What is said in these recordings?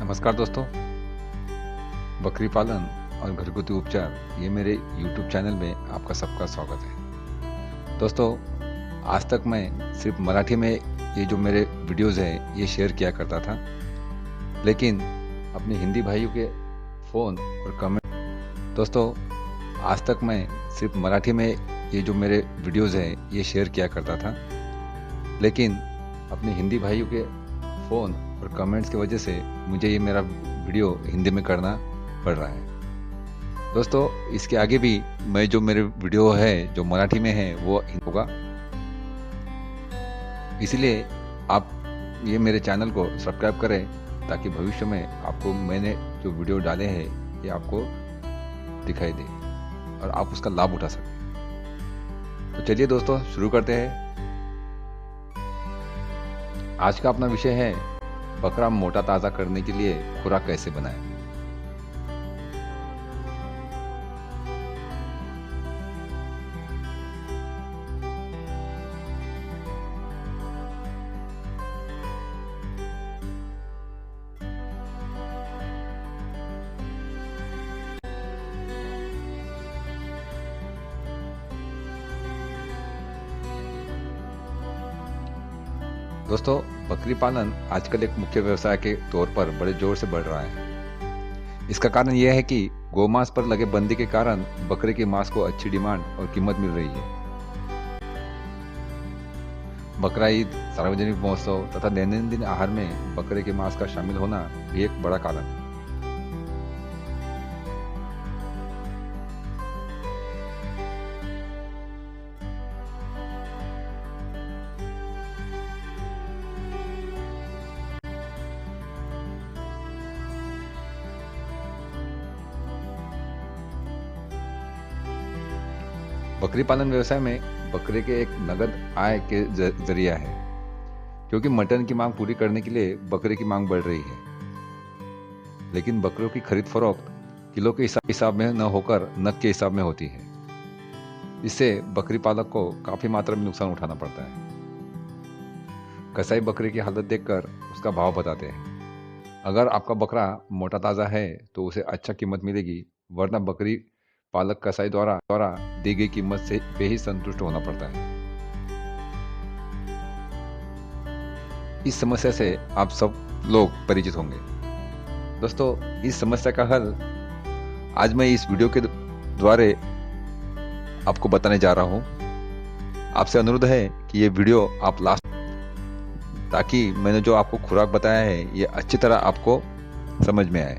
नमस्कार दोस्तों। बकरी पालन और घरगुती उपचार ये मेरे YouTube चैनल में आपका सबका स्वागत है। दोस्तों, आज तक मैं सिर्फ मराठी में ये जो मेरे वीडियोस हैं ये शेयर किया करता था, लेकिन अपने हिंदी भाइयों के फ़ोन और कमेंट दोस्तों आज तक मैं सिर्फ मराठी में ये जो मेरे वीडियोस हैं ये शेयर किया करता था, लेकिन अपने हिंदी भाइयों के फ़ोन और कमेंट्स की वजह से मुझे ये मेरा वीडियो हिंदी में करना पड़ रहा है। दोस्तों, इसके आगे भी मैं जो मेरे वीडियो है जो मराठी में है वो हिंदी होगा, इसलिए आप ये मेरे चैनल को सब्सक्राइब करें ताकि भविष्य में आपको मैंने जो वीडियो डाले हैं ये आपको दिखाई दे और आप उसका लाभ उठा सकें। तो चलिए दोस्तों शुरू करते हैं। आज का अपना विषय है बकरा मोटा ताज़ा करने के लिए खुराक कैसे बनाएं। दोस्तों, बकरी पालन आजकल एक मुख्य व्यवसाय के तौर पर बड़े जोर से बढ़ रहा है। इसका कारण यह है कि गोमांस पर लगे बंदी के कारण बकरे के मांस को अच्छी डिमांड और कीमत मिल रही है। बकरा ईद, सार्वजनिक महोत्सव तथा दैनंदिन आहार में बकरे के मांस का शामिल होना भी एक बड़ा कारण है। बकरी पालन व्यवसाय में बकरे के एक नगद आय के जरिया है, क्योंकि मटन की मांग पूरी करने के लिए बकरे की मांग बढ़ रही है। लेकिन बकरों की खरीद फरोख्त किलो के हिसाब में न होकर नग के हिसाब में होती है। इससे बकरी पालक को काफी मात्रा में नुकसान उठाना पड़ता है। कसाई बकरे की हालत देखकर उसका भाव बताते हैं। अगर आपका बकरा मोटा ताजा है तो उसे अच्छा कीमत मिलेगी, वरना बकरी पालक कसाई द्वारा दी गई कीमत से पे ही संतुष्ट होना पड़ता है। इस समस्या से आप सब लोग परिचित होंगे। दोस्तों, इस समस्या का हल आज मैं इस वीडियो के द्वारा आपको बताने जा रहा हूं। आपसे अनुरोध है कि ये वीडियो आप लास्ट, ताकि मैंने जो आपको खुराक बताया है ये अच्छी तरह आपको समझ में आए।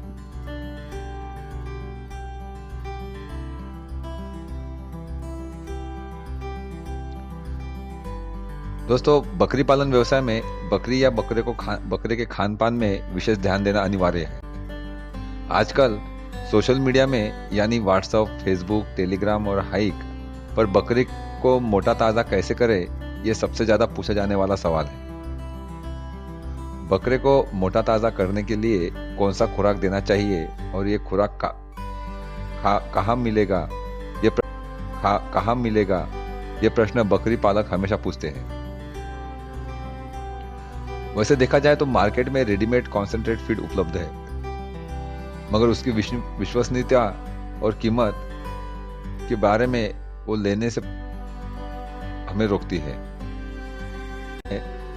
दोस्तों, बकरी पालन व्यवसाय में बकरी या बकरे के खान पान में विशेष ध्यान देना अनिवार्य है। आजकल सोशल मीडिया में यानी व्हाट्सएप, फेसबुक, टेलीग्राम और हाइक पर बकरी को मोटा ताज़ा कैसे करें, ये सबसे ज्यादा पूछा जाने वाला सवाल है। बकरे को मोटा ताज़ा करने के लिए कौन सा खुराक देना चाहिए और ये खुराक कहाँ मिलेगा, ये प्रश्न बकरी पालक हमेशा पूछते हैं। वैसे देखा जाए तो मार्केट में रेडीमेड कॉन्सेंट्रेट फीड उपलब्ध है, मगर उसकी विश्वसनीयता और कीमत के बारे में वो लेने से हमें रोकती है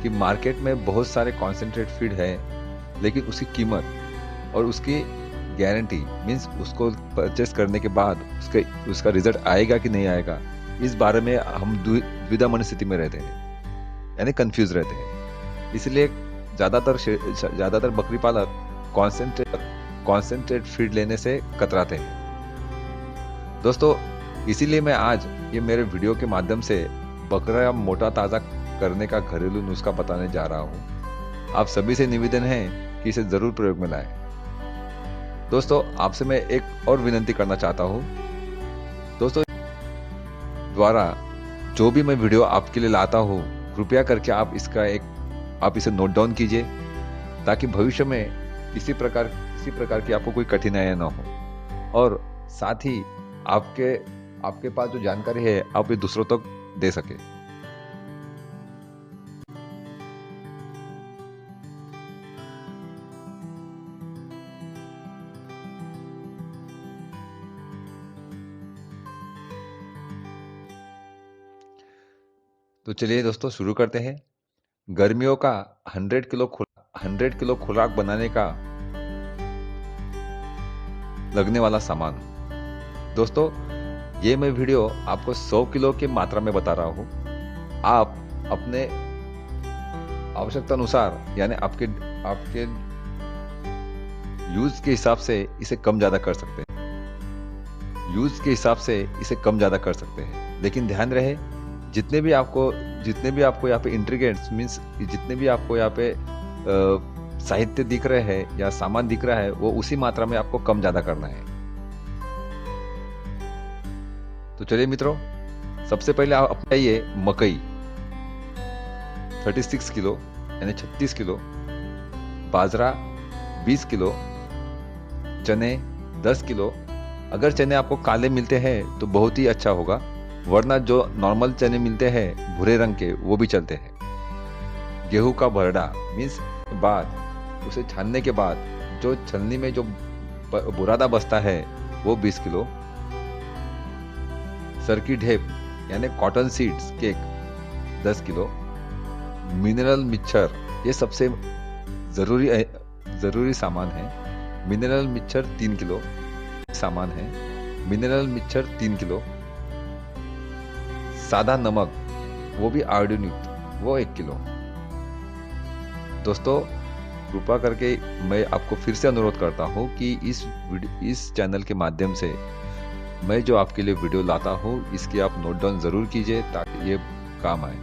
कि मार्केट में बहुत सारे कॉन्सेंट्रेट फीड है, लेकिन उसकी कीमत और उसकी गारंटी मीन्स उसको परचेस करने के बाद उसका रिजल्ट आएगा कि नहीं आएगा, इस बारे में हम द्विधा मन स्थिति में रहते हैं, यानी कंफ्यूज रहते हैं। इसलिए ज्यादातर बकरी पालक कॉन्सेंट्रेट फीड लेने से कतराते हैं। दोस्तों, इसीलिए मैं आज ये मेरे वीडियो के माध्यम से बकरा मोटा ताज़ा करने का घरेलू नुस्खा बताने जा रहा हूँ। आप सभी से निवेदन है कि इसे जरूर प्रयोग में लाएं। दोस्तों, आपसे मैं एक और विनती करना चाहता हूँ। दोस्तों, द्वारा जो भी मैं वीडियो आपके लिए लाता हूँ, कृपया करके आप इसे नोट डाउन कीजिए, ताकि भविष्य में किसी प्रकार की आपको कोई कठिनाई ना हो, और साथ ही आपके पास जो जानकारी है आप ये दूसरों तक दे सके। तो चलिए दोस्तों शुरू करते हैं। गर्मियों का 100 किलो खुराक बनाने का लगने वाला सामान। दोस्तों ये मैं वीडियो आपको 100 किलो की मात्रा में बता रहा हूँ। आप अपने आवश्यकता अनुसार यानी आपके यूज के हिसाब से इसे कम ज्यादा कर सकते हैं। लेकिन ध्यान रहे जितने भी आपको यहाँ पे इंग्रेडिएंट्स मीन्स जितने भी आपको यहाँ पे साहित्य दिख रहे हैं या सामान दिख रहा है वो उसी मात्रा में आपको कम ज्यादा करना है। तो चलिए मित्रों, सबसे पहले आप चाहिए मकई 36 किलो यानी 36 किलो, बाजरा 20 किलो, चने 10 किलो। अगर चने आपको काले मिलते हैं तो बहुत ही अच्छा होगा, वरना जो नॉर्मल चने मिलते हैं भूरे रंग के वो भी चलते हैं। गेहूं का भरडा मीन्स बाद उसे छानने के बाद जो छलनी में जो बुरादा बचता है वो 20 किलो। सरकी ढेप यानी cotton seeds cake 10 kilo. Mineral mixture ये सबसे जरूरी सामान है। मिनरल मिक्सचर 3 किलो सामान है। Mineral mixture 3 kilo. सादा नमक वो भी आयोडीन युक्त वो 1 किलो। दोस्तों कृपा करके मैं आपको फिर से अनुरोध करता हूं कि इस चैनल के माध्यम से मैं जो आपके लिए वीडियो लाता हूं इसकी आप नोट डाउन जरूर कीजिए ताकि ये काम आए।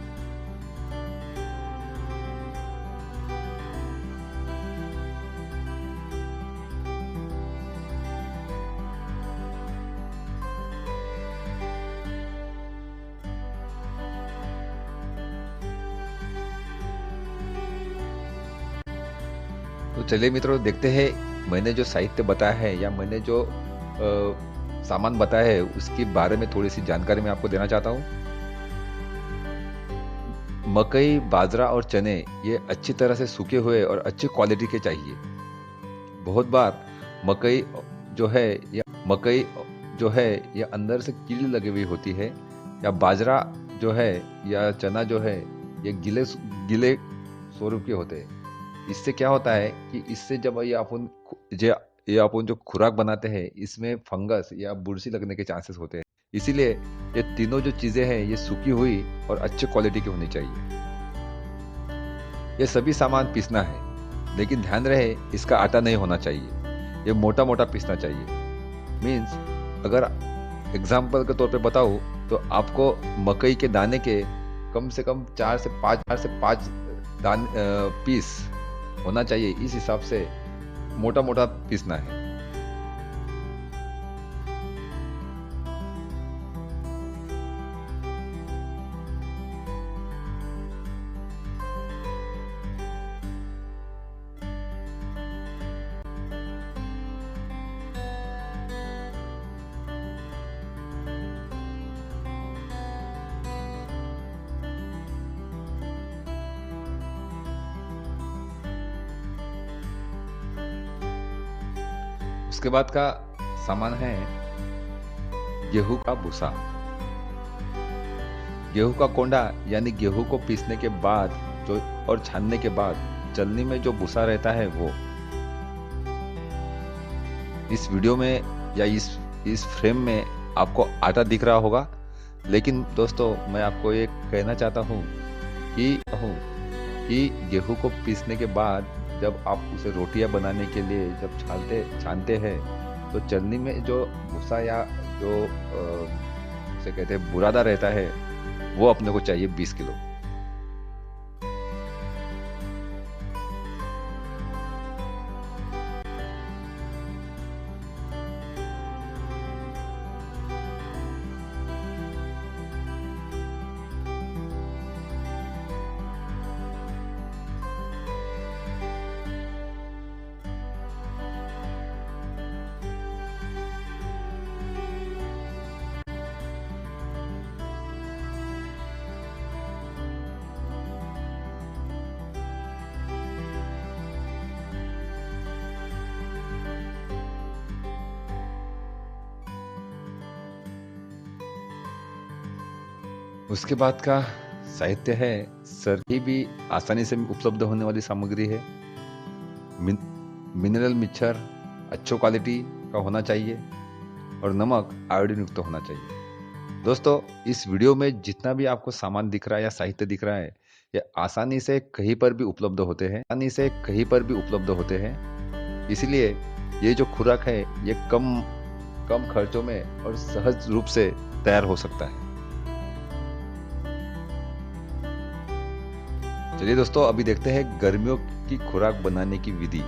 तो चलिए मित्रों देखते हैं मैंने जो साहित्य बताया है या मैंने जो सामान बताया है उसके बारे में थोड़ी सी जानकारी मैं आपको देना चाहता हूँ। मकई, बाजरा और चने ये अच्छी तरह से सूखे हुए और अच्छी क्वालिटी के चाहिए। बहुत बार मकई जो है या अंदर से कीड़ी लगी हुई होती है, या बाजरा जो है या चना जो है ये गिले स्वरूप के होते हैं। इससे क्या होता है कि इससे जब ये अपन जो खुराक बनाते हैं इसमें फंगस या बुरसी लगने के चांसेस होते हैं। इसीलिए ये तीनों जो चीजें हैं ये सूखी हुई और अच्छे क्वालिटी की होनी चाहिए। ये सभी सामान पीसना है, लेकिन ध्यान रहे इसका आटा नहीं होना चाहिए, ये मोटा मोटा पीसना चाहिए। मीन्स अगर एग्जाम्पल के तौर पे बताऊं तो आपको मकई के दाने के कम से कम 4 से 5 पीस होना चाहिए। इस हिसाब से मोटा मोटा पीसना है। उसके बाद का सामान है गेहूं का भूसा। गेहूं का कोंडा यानी गेहूं को पीसने के बाद जो और छानने के बाद चलनी में जो भूसा रहता है वो इस वीडियो में या इस फ्रेम में आपको आटा दिख रहा होगा। लेकिन दोस्तों मैं आपको ये कहना चाहता हूँ कि गेहूं को पीसने के बाद जब आप उसे रोटियां बनाने के लिए जब छानते हैं तो चलनी में जो भूसा या जो उसे कहते हैं बुरादा रहता है वो अपने को चाहिए 20 किलो। उसके बाद का साहित्य है, सरकी भी आसानी से उपलब्ध होने वाली सामग्री है। मिनरल मिक्सचर अच्छी क्वालिटी का होना चाहिए और नमक आयोडीन युक्त होना चाहिए। दोस्तों, इस वीडियो में जितना भी आपको सामान दिख रहा है या साहित्य दिख रहा है, ये आसानी से कहीं पर भी उपलब्ध होते हैं। इसलिए ये जो खुराक है ये कम खर्चों में और सहज रूप से तैयार हो सकता है। चलिए दोस्तों, अभी देखते हैं गर्मियों की खुराक बनाने की विधि।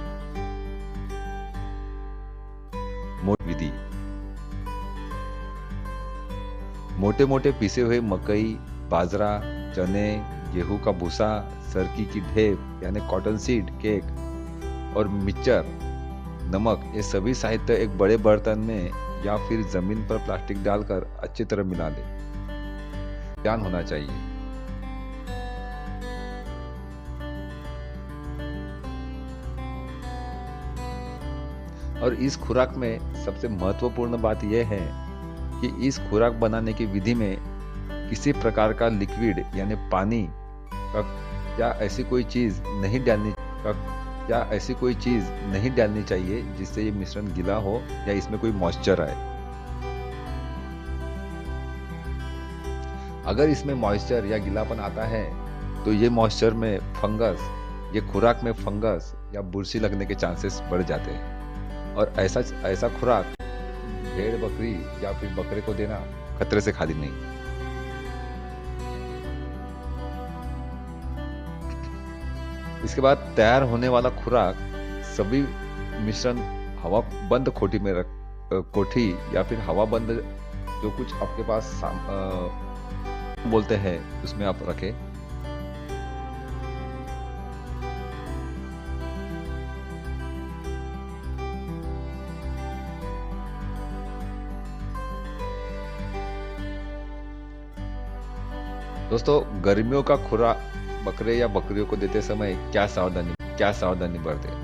मोटे मोटे पीसे हुए मकई, बाजरा, चने, गेहूं का भूसा, सरकी की ढेप यानी कॉटन सीड केक और मिक्सचर, नमक, ये सभी साहित्य एक बड़े बर्तन में या फिर जमीन पर प्लास्टिक डालकर अच्छी तरह मिला लें। ध्यान होना चाहिए। और इस खुराक में सबसे महत्वपूर्ण बात यह है कि इस खुराक बनाने की विधि में किसी प्रकार का लिक्विड यानी पानी या ऐसी कोई चीज नहीं डालनी चाहिए जिससे ये मिश्रण गीला हो या इसमें कोई मॉइस्चर आए। अगर इसमें मॉइस्चर या गीलापन आता है तो ये मॉइस्चर में ये खुराक में फंगस या बुरशी लगने के चांसेस बढ़ जाते हैं। और ऐसा खुराक भेड़, बकरी या फिर बकरे को देना खतरे से खाली नहीं। इसके बाद तैयार होने वाला खुराक सभी मिश्रण हवा बंद कोठी या फिर हवा बंद जो कुछ आपके पास बोलते हैं उसमें आप रखें। दोस्तों, गर्मियों का खुराक बकरे या बकरियों को देते समय क्या सावधानी बरतें।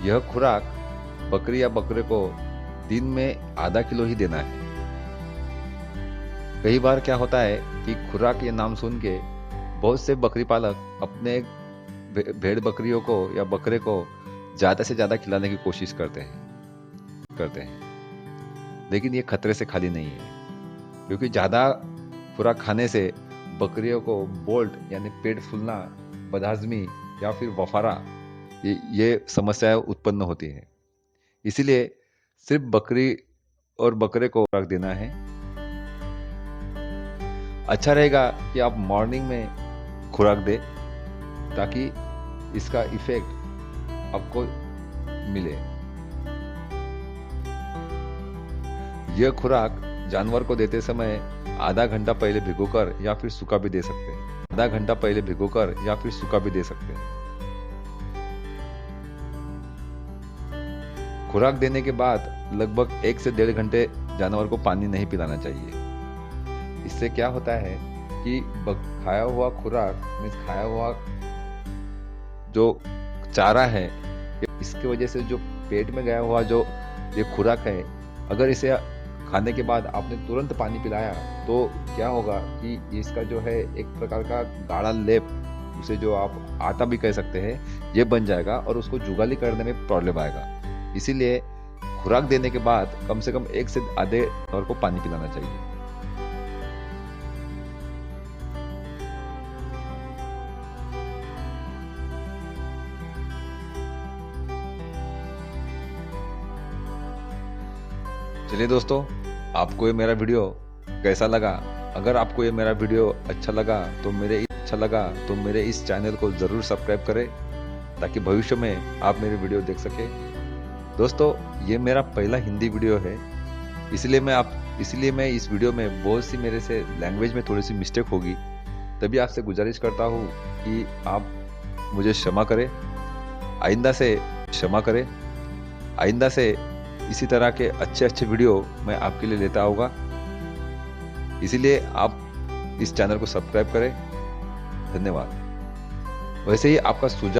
यह खुराक बकरी या बकरे को दिन में आधा किलो ही देना है। कई बार क्या होता है कि खुराक ये नाम सुन के बहुत से बकरी पालक अपने भेड़ बकरियों को या बकरे को ज्यादा से ज्यादा खिलाने की कोशिश करते हैं, लेकिन ये खतरे से खाली नहीं है, क्योंकि ज्यादा खुराक खाने से बकरियों को बोल्ट यानी पेट फूलना, बदहजमी या फिर वफारा ये समस्याएं उत्पन्न होती है। इसीलिए सिर्फ बकरी और बकरे को खुराक देना है। अच्छा रहेगा कि आप मॉर्निंग में खुराक दें ताकि इसका इफेक्ट आपको मिले। यह खुराक जानवर को देते समय आधा घंटा पहले भिगोकर या फिर सूखा भी दे सकते हैं। खुराक देने के बाद लगभग 1 से 1.5 घंटे जानवर को पानी नहीं पिलाना चाहिए। इससे क्या होता है कि खाया हुआ जो चारा है, इसकी वजह से जो पेट में गया हुआ जो ये खुराक है, अगर इसे खाने के बाद आपने तुरंत पानी पिलाया तो क्या होगा कि इसका जो है एक प्रकार का गाढ़ा लेप, उसे जो आप आटा भी कह सकते हैं, ये बन जाएगा और उसको जुगाली करने में प्रॉब्लम आएगा। इसीलिए खुराक देने के बाद कम से कम 1 से आधे आवर को पानी पिलाना चाहिए। चलिए दोस्तों, आपको ये मेरा वीडियो कैसा लगा? अगर आपको ये मेरा वीडियो अच्छा लगा तो मेरे इस चैनल को जरूर सब्सक्राइब करें ताकि भविष्य में आप मेरे वीडियो देख सके। दोस्तों, ये मेरा पहला हिंदी वीडियो है, इसलिए मैं इस वीडियो में बहुत सी मेरे से लैंग्वेज में थोड़ी सी मिस्टेक होगी, तभी आपसे गुजारिश करता हूँ कि आप मुझे क्षमा करें। आइंदा से इसी तरह के अच्छे वीडियो मैं आपके लिए लेता आऊँगा, इसीलिए आप इस चैनल को सब्सक्राइब करें। धन्यवाद। वैसे ही आपका सुझाव